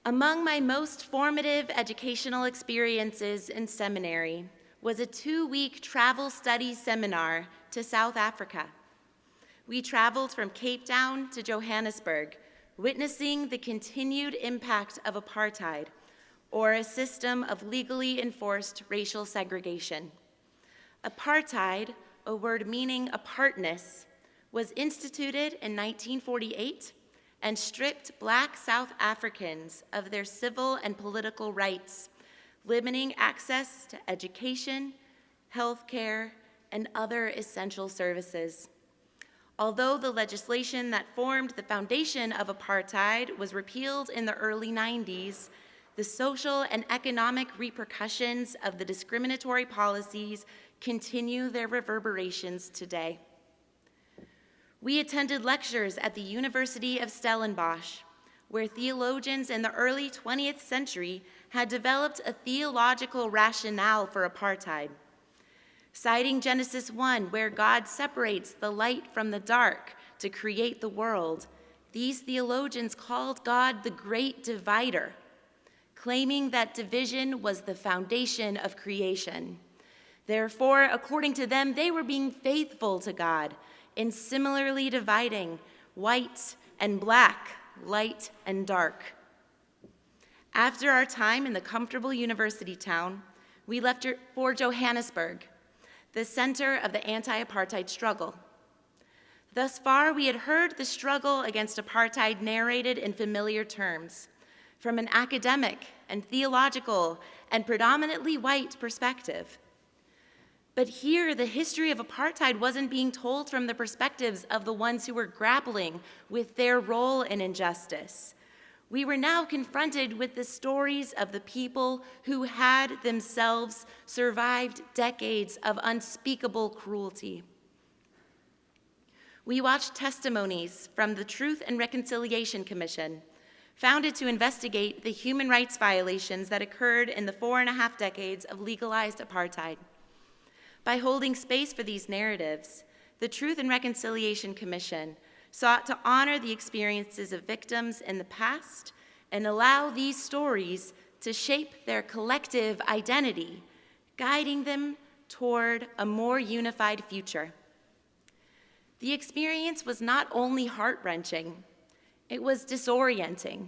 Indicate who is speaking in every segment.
Speaker 1: Among my most formative educational experiences in seminary was a 2-week travel study seminar to South Africa. We traveled from Cape Town to Johannesburg, witnessing the continued impact of apartheid, or a system of legally enforced racial segregation. Apartheid, a word meaning apartness, was instituted in 1948 and stripped Black South Africans of their civil and political rights, limiting access to education, health care, and other essential services. Although the legislation that formed the foundation of apartheid was repealed in the early 90s, the social and economic repercussions of the discriminatory policies continue their reverberations today. We attended lectures at the University of Stellenbosch, where theologians in the early 20th century had developed a theological rationale for apartheid. Citing Genesis 1, where God separates the light from the dark to create the world, these theologians called God the Great Divider, claiming that division was the foundation of creation. Therefore, according to them, they were being faithful to God in similarly dividing white and black, light and dark. After our time in the comfortable university town, we left for Johannesburg, the center of the anti-apartheid struggle. Thus far, we had heard the struggle against apartheid narrated in familiar terms, from an academic and theological and predominantly white perspective. But here, the history of apartheid wasn't being told from the perspectives of the ones who were grappling with their role in injustice. We were now confronted with the stories of the people who had themselves survived decades of unspeakable cruelty. We watched testimonies from the Truth and Reconciliation Commission, founded to investigate the human rights violations that occurred in the 4.5 decades of legalized apartheid. By holding space for these narratives, the Truth and Reconciliation Commission sought to honor the experiences of victims in the past and allow these stories to shape their collective identity, guiding them toward a more unified future. The experience was not only heart-wrenching, it was disorienting.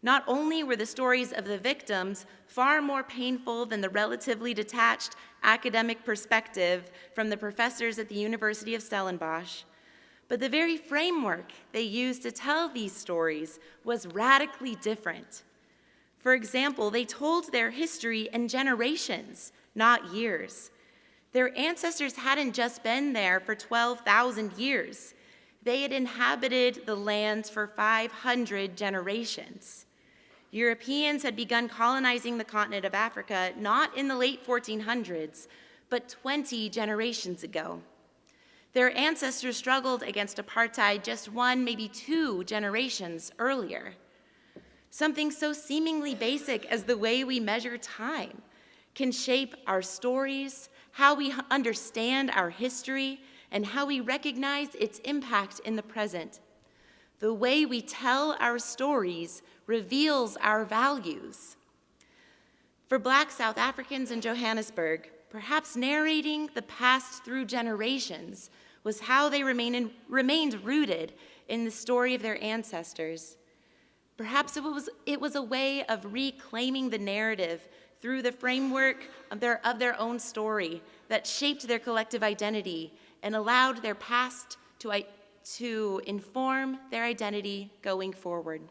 Speaker 1: Not only were the stories of the victims far more painful than the relatively detached academic perspective from the professors at the University of Stellenbosch, but the very framework they used to tell these stories was radically different. For example, they told their history in generations, not years. Their ancestors hadn't just been there for 12,000 years. They had inhabited the land for 500 generations. Europeans had begun colonizing the continent of Africa not in the late 1400s, but 20 generations ago. Their ancestors struggled against apartheid just 1, maybe 2 generations earlier. Something so seemingly basic as the way we measure time can shape our stories, how we understand our history, and how we recognize its impact in the present. The way we tell our stories reveals our values. For Black South Africans in Johannesburg, perhaps narrating the past through generations was how they remained rooted in the story of their ancestors. Perhaps it was a way of reclaiming the narrative through the framework of their own story that shaped their collective identity and allowed their past to inform their identity going forward.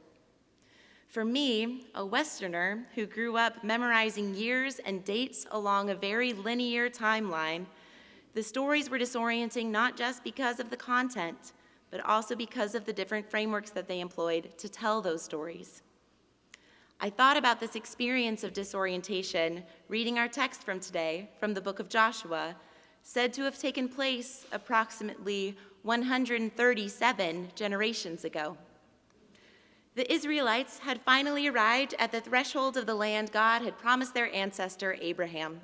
Speaker 1: For me, a Westerner who grew up memorizing years and dates along a very linear timeline, the stories were disorienting not just because of the content, but also because of the different frameworks that they employed to tell those stories. I thought about this experience of disorientation reading our text from today from the book of Joshua, said to have taken place approximately 137 generations ago. The Israelites had finally arrived at the threshold of the land God had promised their ancestor Abraham.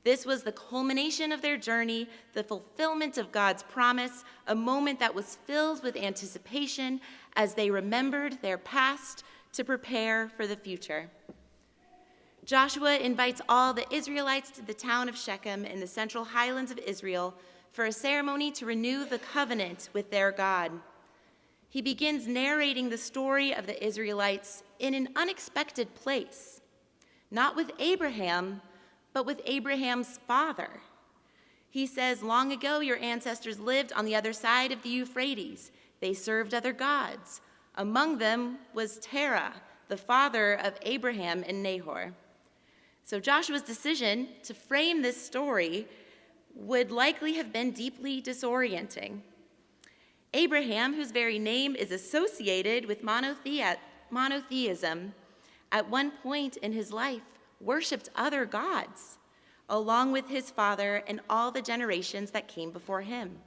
Speaker 1: This was the culmination of their journey, the fulfillment of God's promise, a moment that was filled with anticipation as they remembered their past to prepare for the future. Joshua invites all the Israelites to the town of Shechem in the central highlands of Israel for a ceremony to renew the covenant with their God. He begins narrating the story of the Israelites in an unexpected place, not with Abraham, but with Abraham's father. He says, "Long ago your ancestors lived on the other side of the Euphrates. They served other gods. Among them was Terah, the father of Abraham and Nahor." So Joshua's decision to frame this story would likely have been deeply disorienting. Abraham, whose very name is associated with monotheism, at one point in his life worshiped other gods, along with his father and all the generations that came before him.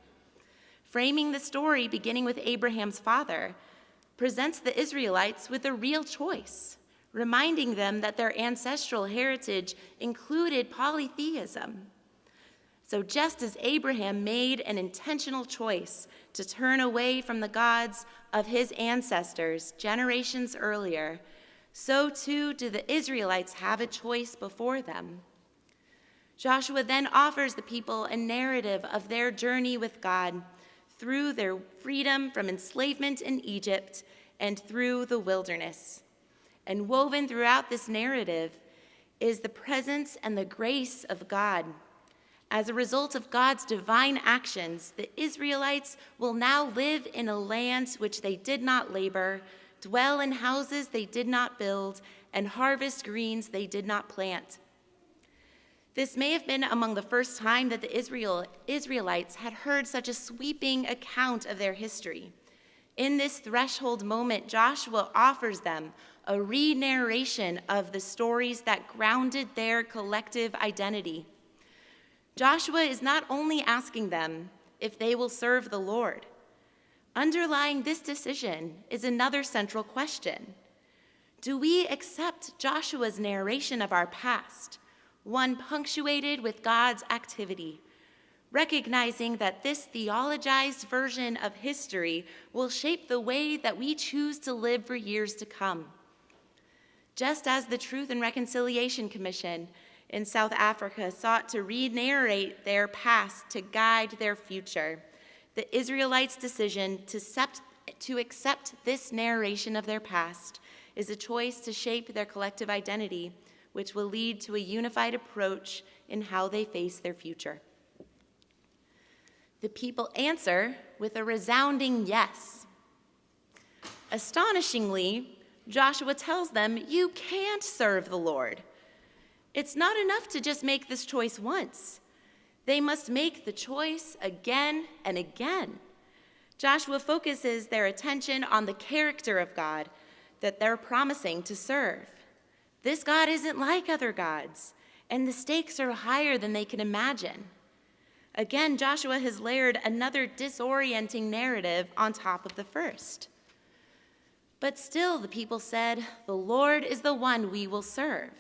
Speaker 1: Framing the story beginning with Abraham's father presents the Israelites with a real choice, reminding them that their ancestral heritage included polytheism. So just as Abraham made an intentional choice to turn away from the gods of his ancestors generations earlier, so too do the Israelites have a choice before them. Joshua then offers the people a narrative of their journey with God through their freedom from enslavement in Egypt and through the wilderness. And woven throughout this narrative is the presence and the grace of God. As a result of God's divine actions, the Israelites will now live in a land which they did not labor, dwell in houses they did not build, and harvest greens they did not plant. This may have been among the first time that the Israelites had heard such a sweeping account of their history. In this threshold moment, Joshua offers them a re-narration of the stories that grounded their collective identity. Joshua is not only asking them if they will serve the Lord. Underlying this decision is another central question. Do we accept Joshua's narration of our past, one punctuated with God's activity, recognizing that this theologized version of history will shape the way that we choose to live for years to come? Just as the Truth and Reconciliation Commission in South Africa sought to re-narrate their past to guide their future, the Israelites' decision to accept this narration of their past is a choice to shape their collective identity, which will lead to a unified approach in how they face their future. The people answer with a resounding yes. Astonishingly, Joshua tells them, you can't serve the Lord. It's not enough to just make this choice once. They must make the choice again and again. Joshua focuses their attention on the character of God that they're promising to serve. This God isn't like other gods, and the stakes are higher than they can imagine. Again, Joshua has layered another disorienting narrative on top of the first. But still, the people said, the Lord is the one we will serve.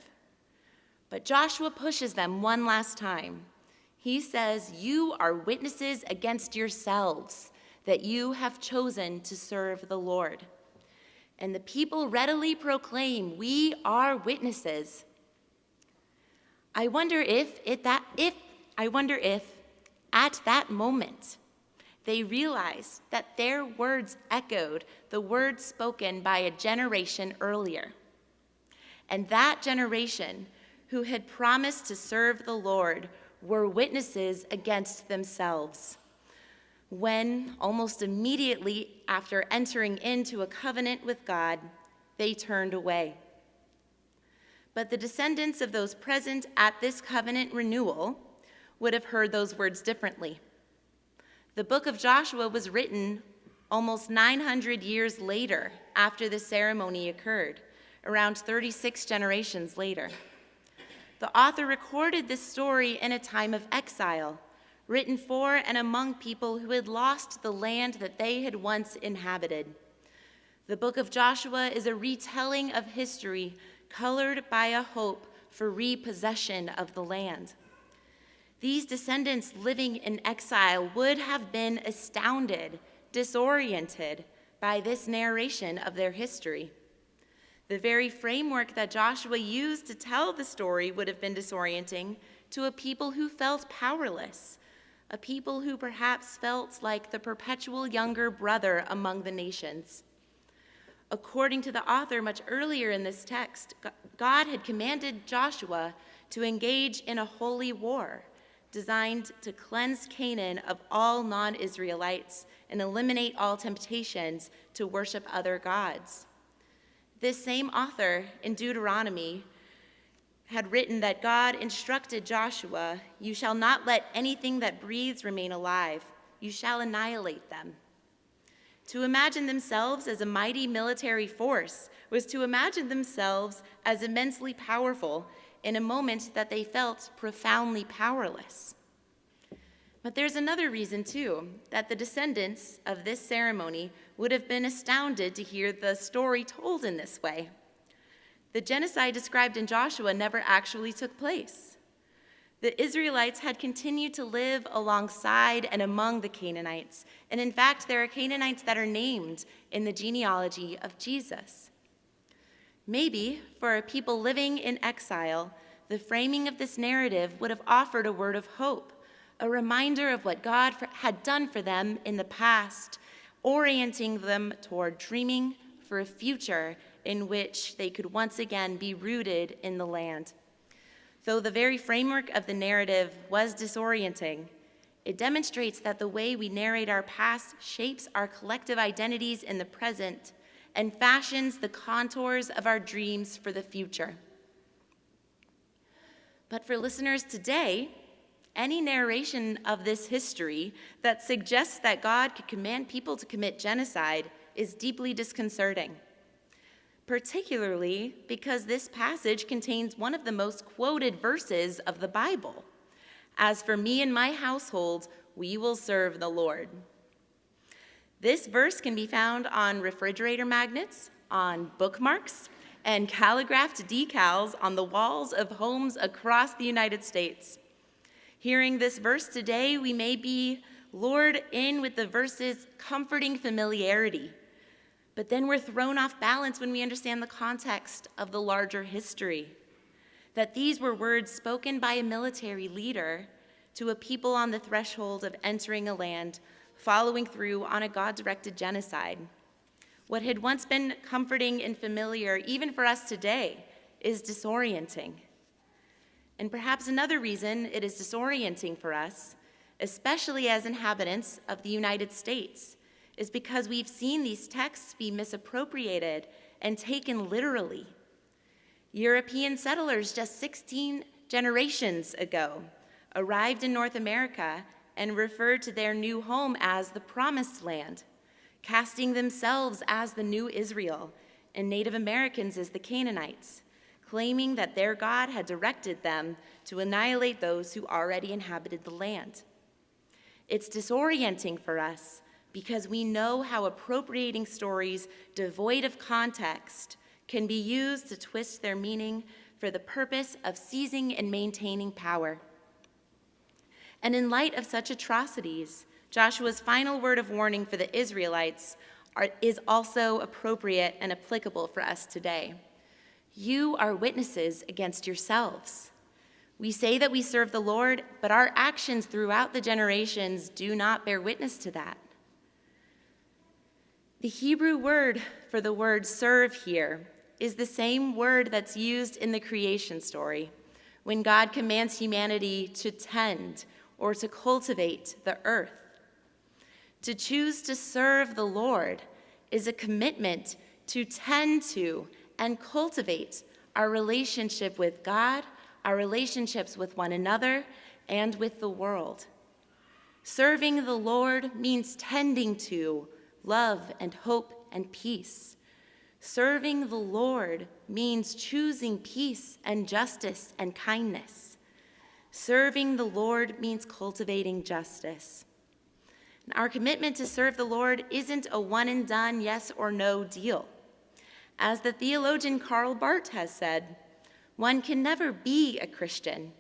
Speaker 1: But Joshua pushes them one last time. He says, you are witnesses against yourselves that you have chosen to serve the Lord. And the people readily proclaim, we are witnesses. I wonder if at that moment they realized that their words echoed the words spoken by a generation earlier. And that generation who had promised to serve the Lord were witnesses against themselves, when almost immediately after entering into a covenant with God, they turned away. But the descendants of those present at this covenant renewal would have heard those words differently. The book of Joshua was written almost 900 years later after the ceremony occurred, around 36 generations later. The author recorded this story in a time of exile, written for and among people who had lost the land that they had once inhabited. The book of Joshua is a retelling of history colored by a hope for repossession of the land. These descendants living in exile would have been astounded, disoriented by this narration of their history. The very framework that Joshua used to tell the story would have been disorienting to a people who felt powerless, a people who perhaps felt like the perpetual younger brother among the nations. According to the author, much earlier in this text, God had commanded Joshua to engage in a holy war designed to cleanse Canaan of all non-Israelites and eliminate all temptations to worship other gods. This same author in Deuteronomy had written that God instructed Joshua, "You shall not let anything that breathes remain alive. You shall annihilate them." To imagine themselves as a mighty military force was to imagine themselves as immensely powerful in a moment that they felt profoundly powerless. But there's another reason, too, that the descendants of this ceremony would have been astounded to hear the story told in this way. The genocide described in Joshua never actually took place. The Israelites had continued to live alongside and among the Canaanites, and in fact, there are Canaanites that are named in the genealogy of Jesus. Maybe, for a people living in exile, the framing of this narrative would have offered a word of hope, a reminder of what God had done for them in the past, orienting them toward dreaming for a future in which they could once again be rooted in the land. Though the very framework of the narrative was disorienting, it demonstrates that the way we narrate our past shapes our collective identities in the present and fashions the contours of our dreams for the future. But for listeners today, any narration of this history that suggests that God could command people to commit genocide is deeply disconcerting, particularly because this passage contains one of the most quoted verses of the Bible. "As for me and my household, we will serve the Lord." This verse can be found on refrigerator magnets, on bookmarks, and calligraphed decals on the walls of homes across the United States. Hearing this verse today, we may be lured in with the verse's comforting familiarity, but then we're thrown off balance when we understand the context of the larger history, that these were words spoken by a military leader to a people on the threshold of entering a land, following through on a God-directed genocide. What had once been comforting and familiar, even for us today, is disorienting. And perhaps another reason it is disorienting for us, especially as inhabitants of the United States, is because we've seen these texts be misappropriated and taken literally. European settlers just 16 generations ago arrived in North America and referred to their new home as the Promised Land, casting themselves as the new Israel and Native Americans as the Canaanites, claiming that their God had directed them to annihilate those who already inhabited the land. It's disorienting for us because we know how appropriating stories devoid of context can be used to twist their meaning for the purpose of seizing and maintaining power. And in light of such atrocities, Joshua's final word of warning for the Israelites is also appropriate and applicable for us today. You are witnesses against yourselves. We say that we serve the Lord, but our actions throughout the generations do not bear witness to that. The Hebrew word for the word serve here is the same word that's used in the creation story when God commands humanity to tend or to cultivate the earth. To choose to serve the Lord is a commitment to tend to and cultivate our relationship with God, our relationships with one another, and with the world. Serving the Lord means tending to love and hope and peace. Serving the Lord means choosing peace and justice and kindness. Serving the Lord means cultivating justice. And our commitment to serve the Lord isn't a one-and-done yes or no deal. As the theologian Karl Barth has said, one can never be a Christian.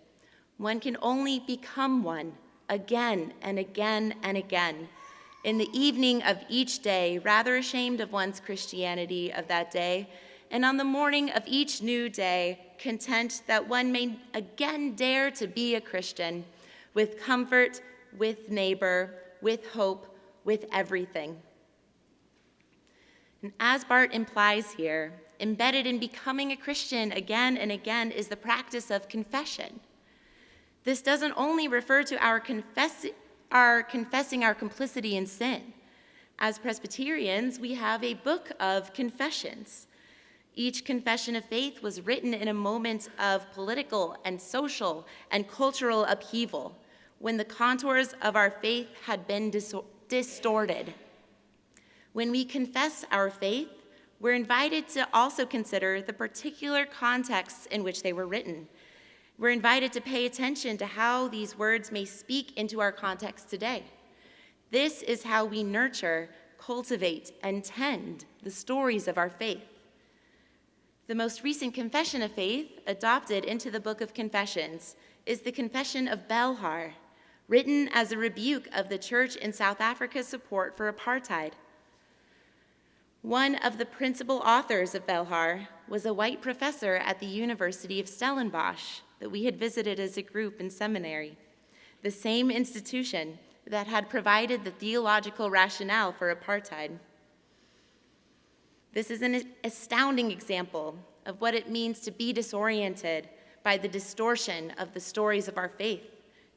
Speaker 1: One can only become one again and again and again. In the evening of each day, rather ashamed of one's Christianity of that day, and on the morning of each new day, content that one may again dare to be a Christian, with comfort, with neighbor, with hope, with everything. And as Bart implies here, embedded in becoming a Christian again and again is the practice of confession. This doesn't only refer to our confessing our complicity in sin. As Presbyterians, we have a book of confessions. Each confession of faith was written in a moment of political and social and cultural upheaval, when the contours of our faith had been distorted. When we confess our faith, we're invited to also consider the particular contexts in which they were written. We're invited to pay attention to how these words may speak into our context today. This is how we nurture, cultivate, and tend the stories of our faith. The most recent confession of faith adopted into the Book of Confessions is the Confession of Belhar, written as a rebuke of the church in South Africa's support for apartheid. One of the principal authors of Belhar was a white professor at the University of Stellenbosch that we had visited as a group in seminary, the same institution that had provided the theological rationale for apartheid. This is an astounding example of what it means to be disoriented by the distortion of the stories of our faith,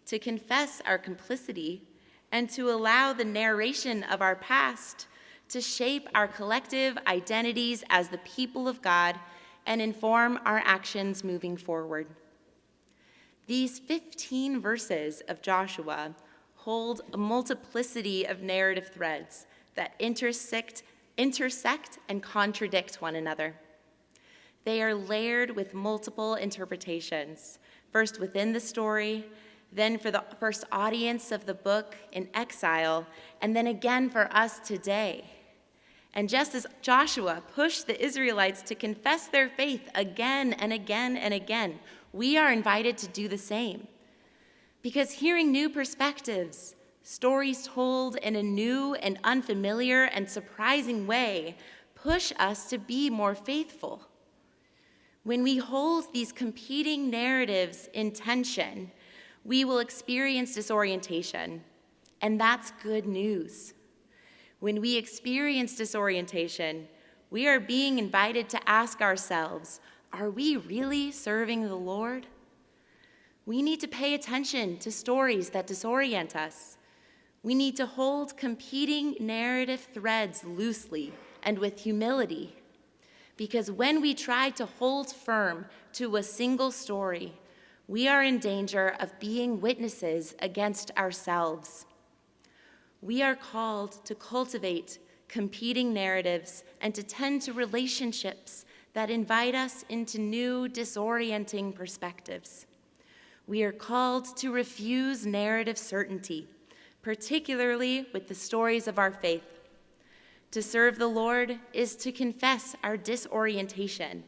Speaker 1: to confess our complicity, and to allow the narration of our past to shape our collective identities as the people of God and inform our actions moving forward. These 15 verses of Joshua hold a multiplicity of narrative threads that intersect and contradict one another. They are layered with multiple interpretations, first within the story, then for the first audience of the book in exile, and then again for us today. And just as Joshua pushed the Israelites to confess their faith again and again and again, we are invited to do the same. Because hearing new perspectives, stories told in a new and unfamiliar and surprising way, push us to be more faithful. When we hold these competing narratives in tension, we will experience disorientation, and that's good news. When we experience disorientation, we are being invited to ask ourselves, are we really serving the Lord? We need to pay attention to stories that disorient us. We need to hold competing narrative threads loosely and with humility. Because when we try to hold firm to a single story, we are in danger of being witnesses against ourselves. We are called to cultivate competing narratives and to tend to relationships that invite us into new, disorienting perspectives. We are called to refuse narrative certainty, particularly with the stories of our faith. To serve the Lord is to confess our disorientation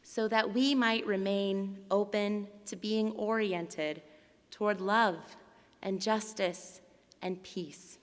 Speaker 1: so that we might remain open to being oriented toward love and justice and peace.